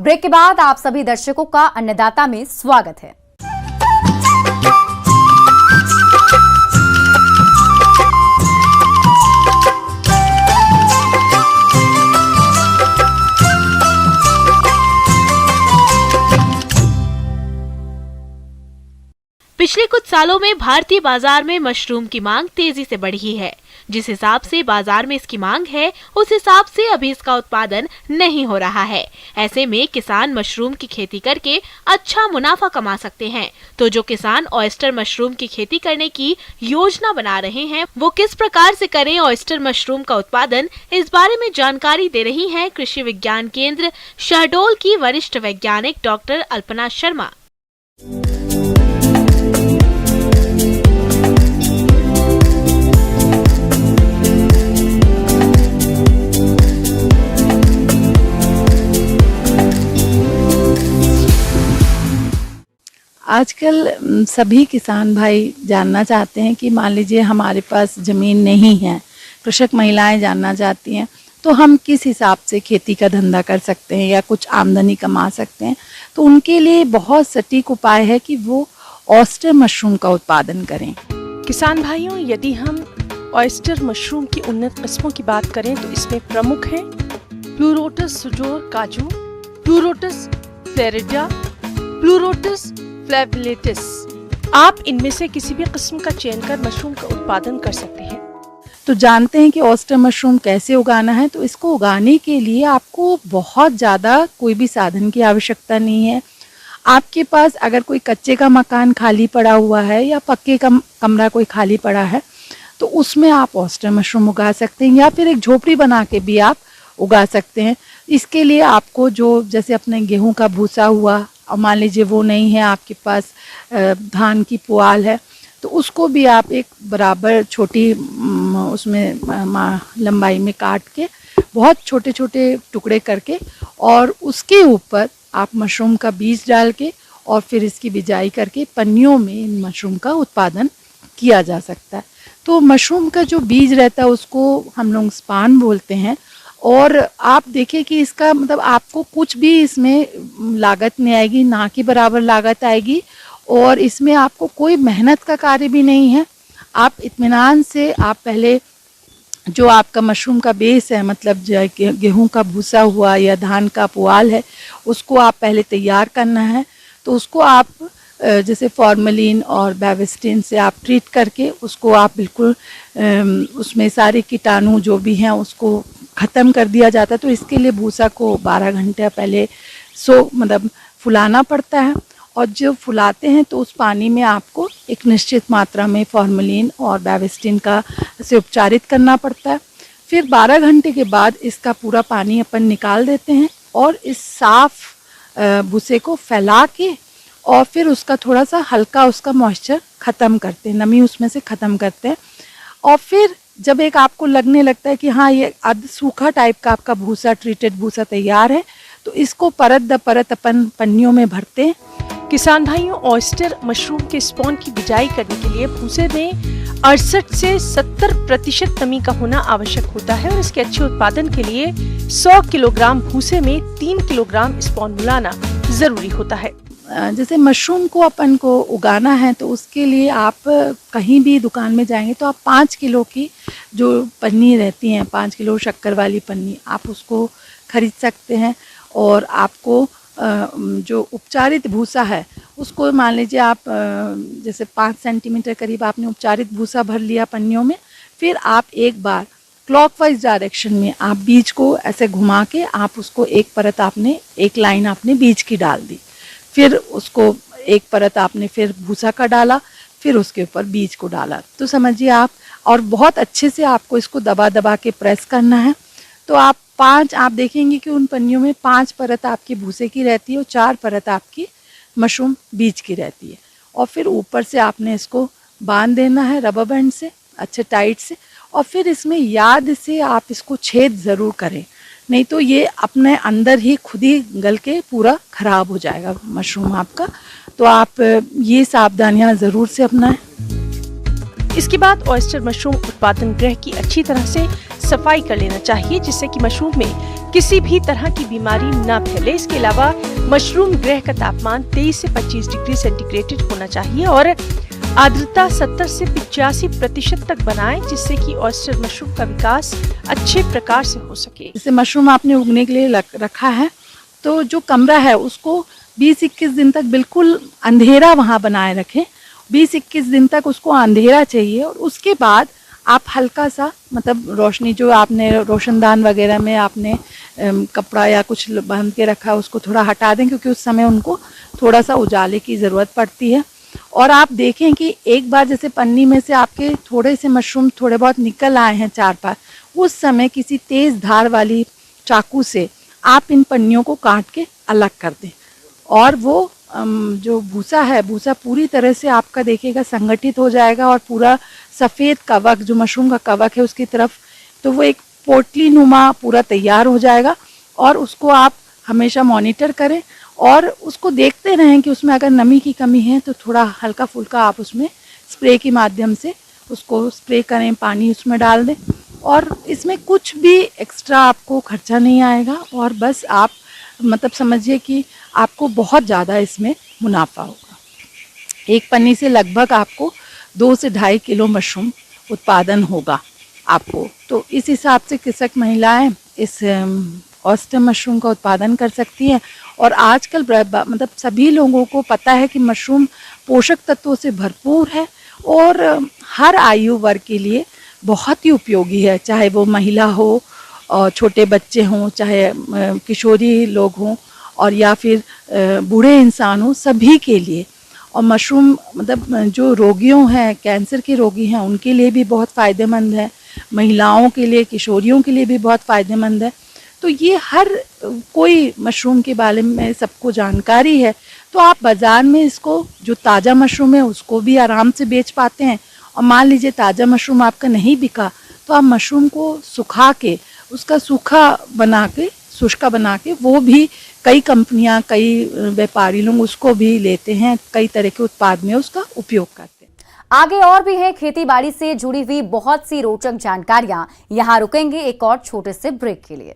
Break के बाद आप सभी दर्शकों का अन्नदाता में स्वागत है। पिछले कुछ सालों में भारतीय बाजार में मशरूम की मांग तेजी से बढ़ी है। जिस हिसाब से बाजार में इसकी मांग है, उस हिसाब से अभी इसका उत्पादन नहीं हो रहा है। ऐसे में किसान मशरूम की खेती करके अच्छा मुनाफा कमा सकते हैं। तो जो किसान ऑयस्टर मशरूम की खेती करने की योजना बना रहे हैं, वो किस प्रकार से करें ऑयस्टर मशरूम का उत्पादन, इस बारे में जानकारी दे रही हैं कृषि विज्ञान केंद्र शहडोल की वरिष्ठ वैज्ञानिक डॉक्टर अल्पना शर्मा। आजकल सभी किसान भाई जानना चाहते हैं कि मान लीजिए हमारे पास ज़मीन नहीं है, कृषक महिलाएं जानना चाहती हैं तो हम किस हिसाब से खेती का धंधा कर सकते हैं या कुछ आमदनी कमा सकते हैं। तो उनके लिए बहुत सटीक उपाय है कि वो ऑयस्टर मशरूम का उत्पादन करें। किसान भाइयों, यदि हम ऑयस्टर मशरूम की उन्नत किस्मों की बात करें तो इसमें प्रमुख हैं प्लूरोटस सुडोर काजू, प्लूरोटस फ्लोरिडा, प्लूरोटस फ्लैविलेटिस। आप इनमें से किसी भी किस्म का चयन कर मशरूम का उत्पादन कर सकते हैं। तो जानते हैं कि ऑयस्टर मशरूम कैसे उगाना है। तो इसको उगाने के लिए आपको बहुत ज़्यादा कोई भी साधन की आवश्यकता नहीं है। आपके पास अगर कोई कच्चे का मकान खाली पड़ा हुआ है या पक्के का कमरा कोई खाली पड़ा है तो उसमें आप ऑयस्टर मशरूम उगा सकते हैं, या फिर एक झोपड़ी बना के भी आप उगा सकते हैं। इसके लिए आपको जो जैसे अपने गेहूं का भूसा हुआ, और मान लीजिए वो नहीं है आपके पास, धान की पुआल है, तो उसको भी आप एक बराबर छोटी उसमें लंबाई में काट के बहुत छोटे छोटे टुकड़े करके और उसके ऊपर आप मशरूम का बीज डाल के और फिर इसकी बिजाई करके पन्नियों में इन मशरूम का उत्पादन किया जा सकता है। तो मशरूम का जो बीज रहता है उसको हम लोग स्पान बोलते हैं। और आप देखिए कि इसका मतलब आपको कुछ भी इसमें लागत नहीं आएगी, ना कि बराबर लागत आएगी, और इसमें आपको कोई मेहनत का कार्य भी नहीं है। आप इत्मीनान से आप पहले जो आपका मशरूम का बेस है, मतलब गेहूं का भूसा हुआ या धान का पुआल है, उसको आप पहले तैयार करना है। तो उसको आप जैसे फॉर्मेलिन और बेविस्टिन से आप ट्रीट करके उसको आप बिल्कुल उसमें सारे कीटाणु जो भी हैं उसको ख़त्म कर दिया जाता है। तो इसके लिए भूसा को 12 घंटे पहले मतलब फुलाना पड़ता है, और जब फुलाते हैं तो उस पानी में आपको एक निश्चित मात्रा में फॉर्मेलिन और बेविस्टिन का से उपचारित करना पड़ता है। फिर 12 घंटे के बाद इसका पूरा पानी अपन निकाल देते हैं और इस साफ भूसे को फैला के और फिर उसका थोड़ा सा हल्का उसका मॉइस्चर ख़त्म करते हैं, नमी उसमें से ख़त्म करते हैं। और फिर जब एक आपको लगने लगता है कि हाँ ये अर्ध सूखा टाइप का आपका भूसा, ट्रीटेड भूसा तैयार है, तो इसको परत द परत अपन पन्नियों में भरते हैं। किसान भाइयों, ऑयस्टर मशरूम के स्पॉन की बिजाई करने के लिए भूसे में 68 से 70% नमी का होना आवश्यक होता है, और इसके अच्छे उत्पादन के लिए 100 किलोग्राम भूसे में 3 किलोग्राम स्पॉन मिलाना जरूरी होता है। जैसे मशरूम को अपन को उगाना है तो उसके लिए आप कहीं भी दुकान में जाएंगे तो आप 5 किलो की जो पन्नी रहती हैं, 5 किलो शक्कर वाली पन्नी, आप उसको खरीद सकते हैं। और आपको जो उपचारित भूसा है उसको मान लीजिए आप जैसे 5 सेंटीमीटर करीब आपने उपचारित भूसा भर लिया पन्नियों में। फिर आप एक बार क्लॉकवाइज डायरेक्शन में आप बीज को ऐसे घुमा के आप उसको एक परत आपने, एक लाइन आपने बीज की डाल दी, फिर उसको एक परत आपने फिर भूसा का डाला, फिर उसके ऊपर बीज को डाला। तो समझिए आप, और बहुत अच्छे से आपको इसको दबा दबा के प्रेस करना है। तो आप देखेंगे कि उन पन्नियों में 5 परत आपकी भूसे की रहती है और 4 परत आपकी मशरूम बीज की रहती है। और फिर ऊपर से आपने इसको बांध देना है रबर बैंड से अच्छे टाइट से, और फिर इसमें याद से आप इसको छेद ज़रूर करें, नहीं तो ये अपने अंदर ही खुद ही गल के पूरा ख़राब हो जाएगा मशरूम आपका। तो आप ये सावधानियां ज़रूर से अपनाएं। इसके बाद ऑयस्टर मशरूम उत्पादन गृह की अच्छी तरह से सफाई कर लेना चाहिए, जिससे कि मशरूम में किसी भी तरह की बीमारी न फैले। इसके अलावा मशरूम गृह का तापमान 23 से 25 डिग्री सेंटीग्रेड होना चाहिए और आर्द्रता 70 से 85% तक बनाएं, जिससे कि ऑयस्टर मशरूम का विकास अच्छे प्रकार से हो सके। जैसे मशरूम आपने उगने के लिए रखा है, तो जो कमरा है उसको 20-21 दिन तक बिल्कुल अंधेरा वहाँ बनाए रखें। 20-21 दिन तक उसको अंधेरा चाहिए और उसके बाद आप हल्का सा मतलब रोशनी जो आपने रोशनदान वगैरह में आपने कपड़ा या कुछ बांध के रखा उसको थोड़ा हटा दें, क्योंकि उस समय उनको थोड़ा सा उजाले की ज़रूरत पड़ती है। और आप देखें कि एक बार जैसे पन्नी में से आपके थोड़े से मशरूम थोड़े बहुत निकल आए हैं 4-5, उस समय किसी तेज़ धार वाली चाकू से आप इन पन्नियों को काट के अलग कर दें और वो जो भूसा है, भूसा पूरी तरह से आपका देखिएगा संगठित हो जाएगा और पूरा सफ़ेद कवक जो मशरूम का कवक है उसकी तरफ, तो वो एक पोटली नुमा पूरा तैयार हो जाएगा। और उसको आप हमेशा मॉनिटर करें और उसको देखते रहें कि उसमें अगर नमी की कमी है तो थोड़ा हल्का फुल्का आप उसमें स्प्रे के माध्यम से उसको स्प्रे करें, पानी उसमें डाल दें और इसमें कुछ भी एक्स्ट्रा आपको खर्चा नहीं आएगा और बस आप मतलब समझिए कि आपको बहुत ज़्यादा इसमें मुनाफा होगा। एक पन्नी से लगभग आपको 2 से 2.5 किलो मशरूम उत्पादन होगा आपको। तो इस हिसाब से कृषक महिलाएं इस ऑयस्टर मशरूम का उत्पादन कर सकती हैं। और आजकल मतलब सभी लोगों को पता है कि मशरूम पोषक तत्वों से भरपूर है और हर आयु वर्ग के लिए बहुत ही उपयोगी है, चाहे वो महिला हो और छोटे बच्चे हों, चाहे किशोरी लोग हों और या फिर बूढ़े इंसान हों, सभी के लिए। और मशरूम मतलब जो रोगियों हैं, कैंसर के रोगी हैं, उनके लिए भी बहुत फ़ायदेमंद है, महिलाओं के लिए, किशोरियों के लिए भी बहुत फ़ायदेमंद है। तो ये हर कोई मशरूम के बारे में सबको जानकारी है, तो आप बाज़ार में इसको जो ताज़ा मशरूम है उसको भी आराम से बेच पाते हैं। और मान लीजिए ताज़ा मशरूम आपका नहीं बिका तो आप मशरूम को सुखा के उसका सूखा बना के, शुष्का बना के, वो भी कई कंपनियां, कई व्यापारी लोग उसको भी लेते हैं, कई तरह के उत्पाद में उसका उपयोग करते हैं। आगे और भी है खेती बाड़ी से जुड़ी हुई बहुत सी रोचक जानकारियां। यहाँ रुकेंगे एक और छोटे से ब्रेक के लिए।